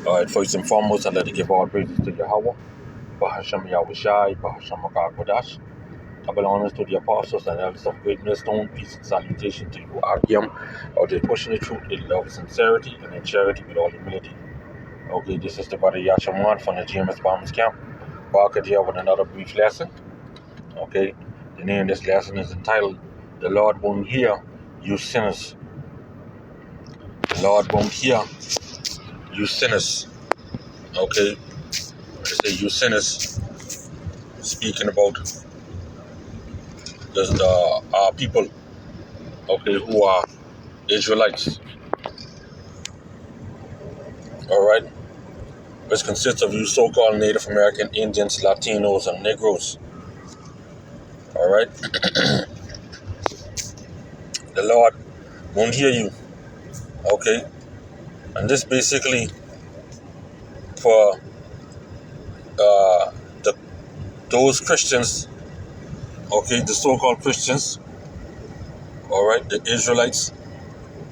Alright, first and foremost, I'd like to give all praises to Yahweh, Bahasham Yahushai, Bahasham Kodash. Double honors to the apostles and elders of great millstone. Peace and salutation to you, Akim, out there pushing the truth in love, sincerity, and in charity with all humility. Okay, this is the brother Yashaman from the GMS Bombers Camp. Back here with another brief lesson. Okay, the name of this lesson is entitled, The Lord Won't Hear You Sinners. The Lord won't hear you sinners. Okay, I say you sinners, speaking about our people, okay, who are Israelites, all right, which consists of you so-called Native American Indians, Latinos, and Negroes, all right. The Lord won't hear you, okay, and this basically for the those Christians, okay, the so-called Christians, all right, the Israelites,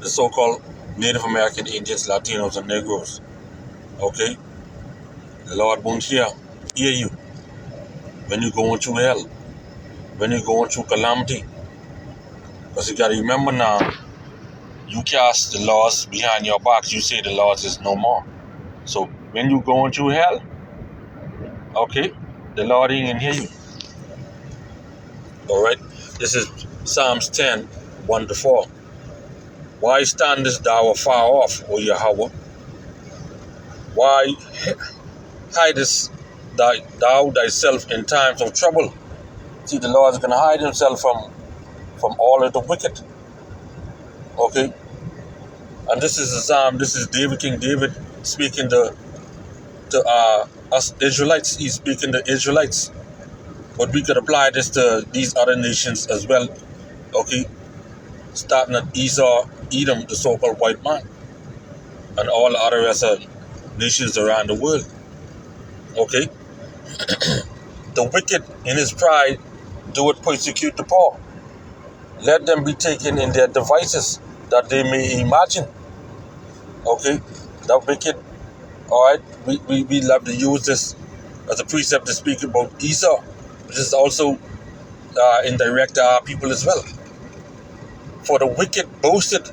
the so-called Native American Indians, Latinos, and Negroes, okay. The Lord won't hear you when you're going through hell, when you're going through calamity. Because you got to remember now, you cast the laws behind your back. You say the laws is no more. So when you're going through hell, okay, the Lord ain't gonna hear you. All right. This is Psalms 10, 1-4. Why standest thou afar off, O Yahweh? Why hidest thou thyself in times of trouble? See, the Lord is going to hide himself from all of the wicked. Okay? And this is a psalm, this is King David speaking to us Israelites. He's speaking to Israelites. But we could apply this to these other nations as well. Okay? Starting at Esau, Edom, the so-called white man, and all the other rest of nations around the world. Okay? The wicked in his pride doeth persecute the poor. Let them be taken in their devices that they may imagine. Okay? The wicked, alright, we love to use this as a precept to speak about Esau, which is also indirect to our people as well. For the wicked boasted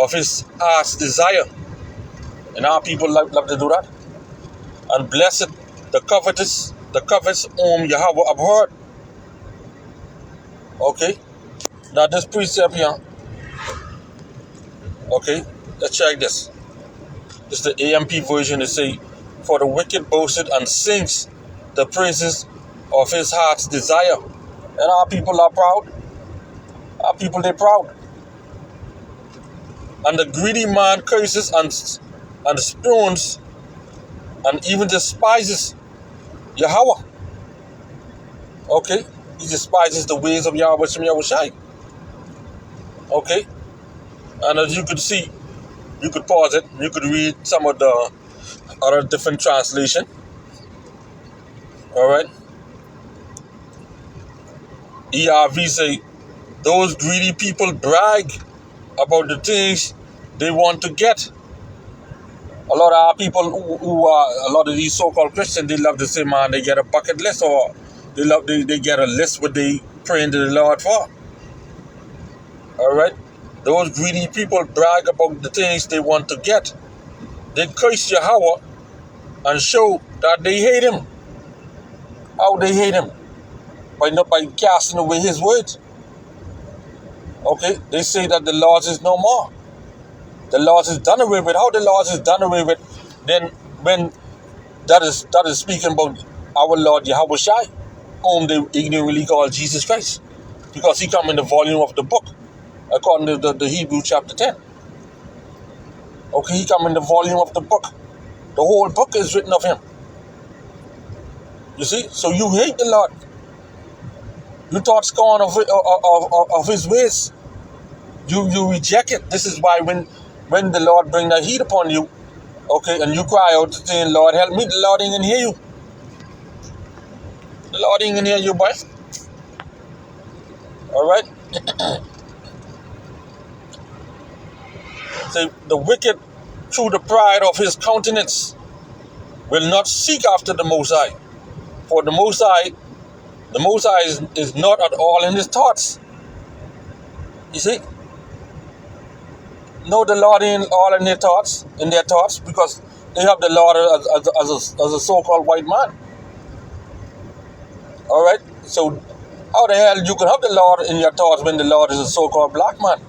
of his heart's desire, and our people love to do that. And blessed the covetous whom Yahweh abhorred. Okay? Now this precept here, okay, let's check this. This is the AMP version. They say, for the wicked boasted and sings the praises of his heart's desire. And our people are proud. Our people, they're proud. And the greedy man curses and spurns and even despises Yahweh. Okay? He despises the ways of Yahweh Shem Yahushai. Okay? And as you could see, you could pause it, you could read some of the other different translation. Alright? ERV say, those greedy people brag about the things they want to get. A lot of our people who are, a lot of these so-called Christians, they love to say, man, they get a bucket list, or they get a list what they praying to the Lord for. Alright? Those greedy people brag about the things they want to get. They curse Yahweh and show that they hate him. How they hate him? By casting away his words. Okay? They say that the laws is no more. The laws is done away with. How the laws is done away with? Then when that is speaking about our Lord Yahweh Shai, whom they ignorantly call Jesus Christ, because he come in the volume of the book, according to the Hebrew chapter 10. Okay, he come in the volume of the book. The whole book is written of him. You see, so you hate the Lord. You thought scorn of his ways. You reject it. This is why when the Lord bring the heat upon you, okay, and you cry out saying, Lord, help me, the Lord ain't gonna hear you. The Lord ain't gonna hear you, boy. Alright? So the wicked through the pride of his countenance, will not seek after the Most High. For the Most High is not at all in his thoughts. You see? No, the Lord ain't all in their thoughts, because they have the Lord as a so-called white man. All right? So how the hell you can have the Lord in your thoughts when the Lord is a so-called black man?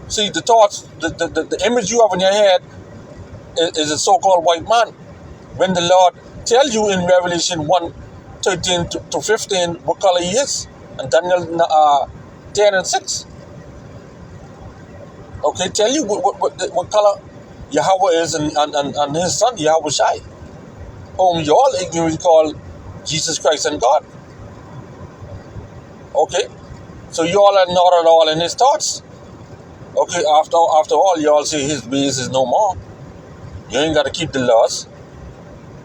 See, the thoughts, the image you have in your head is a so-called white man. When the Lord tells you in Revelation 1:13 to 15 what color he is, and Daniel 10 and 6. Okay, tell you what color Yahweh is and his son Yahweh Shai, whom you all ignorantly call Jesus Christ and God. Okay, so you all are not at all in his thoughts. Okay, after all, you all say his ways is no more. You ain't got to keep the laws,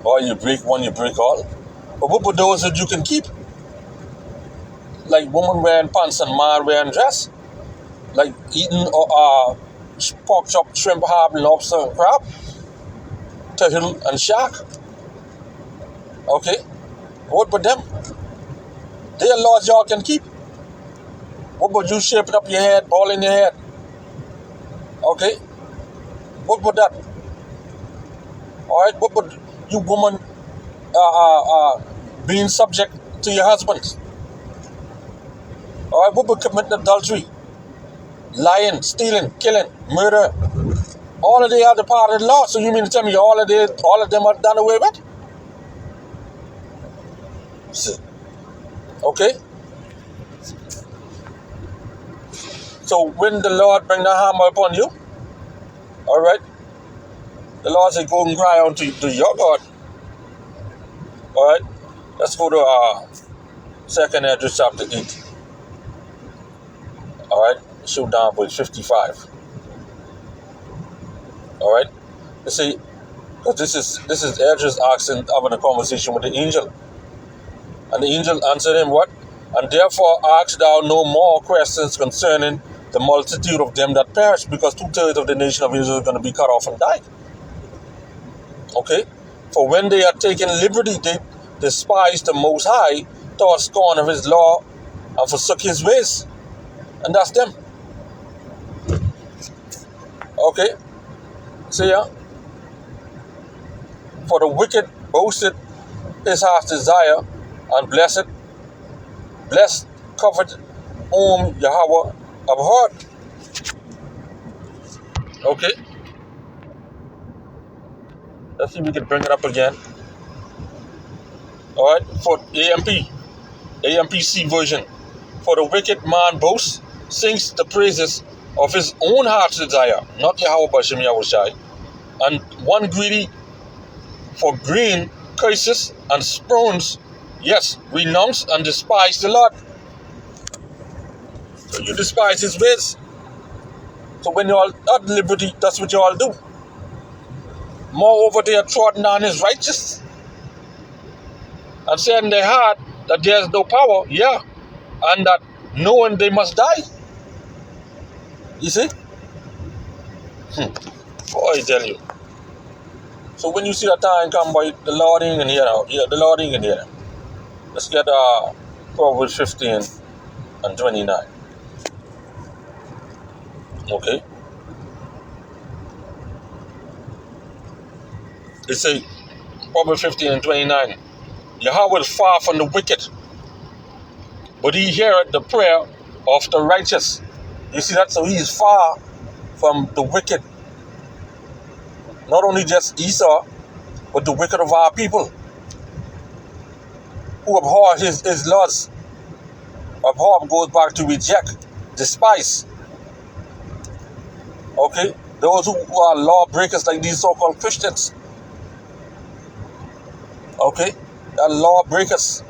or you break one, you break all. But what about those that you can keep? Like woman wearing pants and man wearing dress, like eating pork chop, shrimp, harb, lobster, and crab, turtle, and shark. Okay, what about them? They are laws y'all can keep. What about you shaping up your head, ball in your head? Okay, what about that? All right, what about you woman being subject to your husband? All right, what about committing adultery, lying, stealing, killing, murder? All of they are the part of the law. So you mean to tell me all of them are done away with? Okay. So when the Lord bring the hammer upon you, all right, the Lord said, go and cry unto your God. All right, let's go to 2nd Ezra chapter 8. All right, shoot down verse 55. All right, you see, because this is Ezra's asking, having a conversation with the angel, and the angel answered him, what? And therefore ask thou no more questions concerning the multitude of them that perish, because 2/3 of the nation of Israel are going to be cut off and die. Okay? For when they are taken liberty, they despise the Most High, thought scorn of his law, and forsook his ways. And that's them. Okay? See ya? For the wicked boasted his heart's desire, and blessed, covered, whom Yahweh abhorred. Okay? Let's see if we can bring it up again. Alright, for AMPC version. For the wicked man boasts, sings the praises of his own heart's desire, not Yahweh Bashem Yahushai, and one greedy for green curses and spurns, yes, renounce and despise the Lord. So you despise his ways. So when you all at liberty, that's what you all do. Moreover, they are trodden on his righteous, and said in their heart that there is no power, yeah, and that knowing they must die. You see? Boy, I tell you. So when you see that time come by, the Lord ain't gonna hear out. Yeah, the Lord ain't gonna hear them. Let's get Proverbs 15 and 29. Okay. It say, Proverbs 15 and 29. Yahweh is far from the wicked, but he heareth the prayer of the righteous. You see that? So he is far from the wicked. Not only just Esau, but the wicked of our people, who abhor his laws. Abhor goes back to reject, despise. Okay? Those who are lawbreakers, like these so-called Christians. Okay? They're lawbreakers.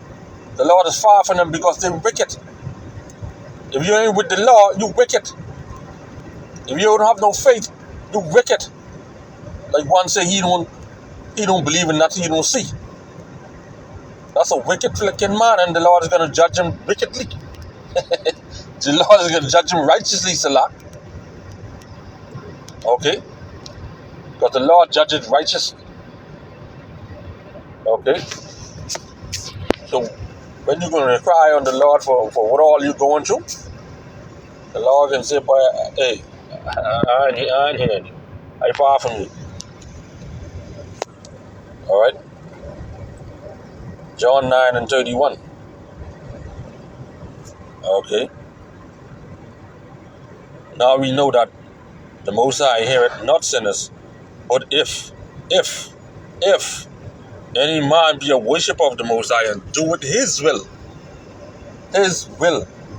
The Lord is far from them because they're wicked. If you ain't with the law, you wicked. If you don't have no faith, you wicked. Like one say he don't believe in nothing he don't see. That's a wicked flicking man, and the Lord is gonna judge him wickedly. The Lord is gonna judge him righteously, Salah. Okay? Because the Lord judges righteous. Okay? So when you're going to cry on the Lord for what all you're going through, the Lord can say, boy, hey, I ain't hearing you. I far from you. All right? John 9:31. Okay? Now we know that the Most High heareth not sinners, but if any man be a worshipper of the Most High and doeth his will,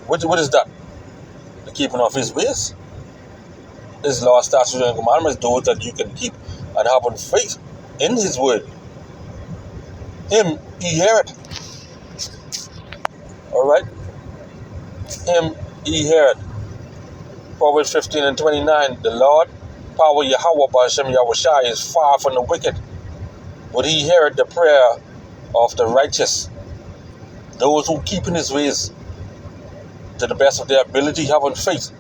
what is that? The keeping of his ways. His law, statutes, and commandments, those that you can keep and have on faith in his word. Him he heareth. Alright? Him he heareth. Proverbs 15:29. The Lord, power Yahweh Ba'ashem Yahushai, is far from the wicked, but he heareth the prayer of the righteous. Those who keep in his ways to the best of their ability, having faith,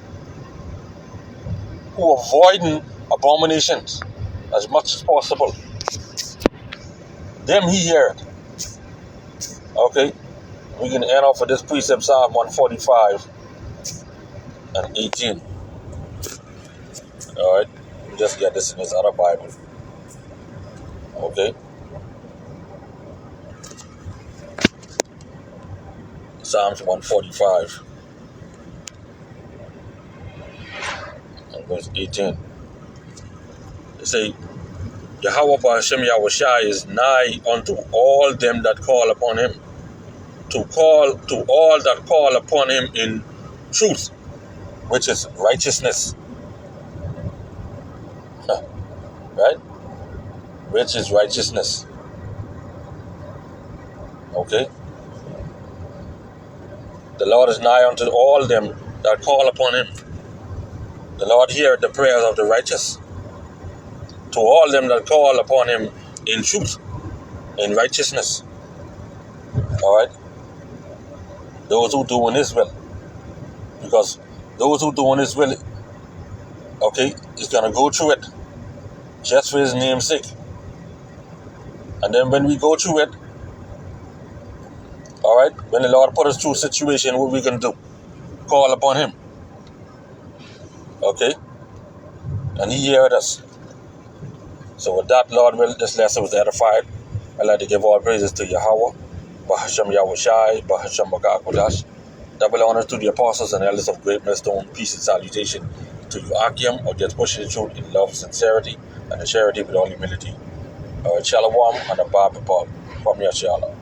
who avoiding abominations as much as possible. Them he heareth. Okay? We can end off with this precept, Psalm 145:18. Alright? We just get this in his other Bible. Okay? Psalms 145 and verse 18. They say, Yahweh Ba'ashem Yahushai is nigh unto all them that call upon him, to all that call upon him in truth, which is righteousness. Right? Which is righteousness. Okay? The Lord is nigh unto all them that call upon him. The Lord heareth the prayers of the righteous. To all them that call upon him in truth, in righteousness. Alright? Those who do in his will. Because those who do in his will, okay, is going to go through it just for his name's sake. And then when we go through it, alright, when the Lord put us through a situation, what we going to do? Call upon him. Okay? And he heard us. So with that, Lord will, this lesson was edified. I'd like to give all praises to Yahweh, Bahasham Yahushai, Bahasham Magakodash. Double honors to the apostles and elders of Great Millstone. Peace and salutation to you, Akim, or just pushing the truth in love, sincerity, and the charity with all humility. Shalom and a Bible Qam Yasharahla.